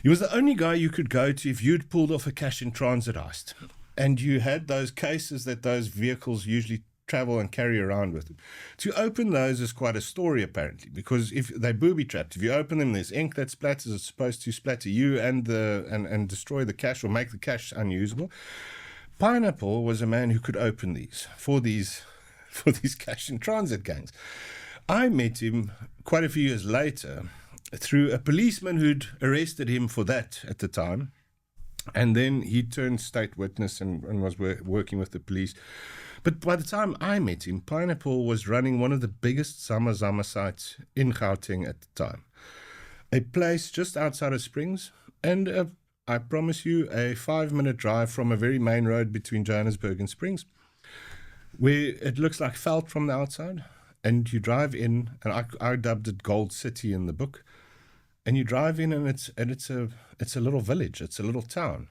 He was the only guy you could go to if you'd pulled off a cash in transit heist. And you had those cases that those vehicles usually travel and carry around with them. To open those is quite a story, apparently, because if they're booby trapped, if you open them, there's ink that splatters. It's supposed to splatter you and destroy the cash or make the cash unusable. Pineapple was a man who could open these for these cash in transit gangs. I met him quite a few years later through a policeman who'd arrested him for that at the time. And then he turned state witness and was working with the police. But by the time I met him, Pineapple was running one of the biggest zama sites in Gauteng at the time. A place just outside of Springs, and I promise you, a 5-minute drive from a very main road between Johannesburg and Springs, where it looks like veld from the outside. And you drive in, and I dubbed it Gold City in the book. And you drive in, and it's a little village, it's a little town.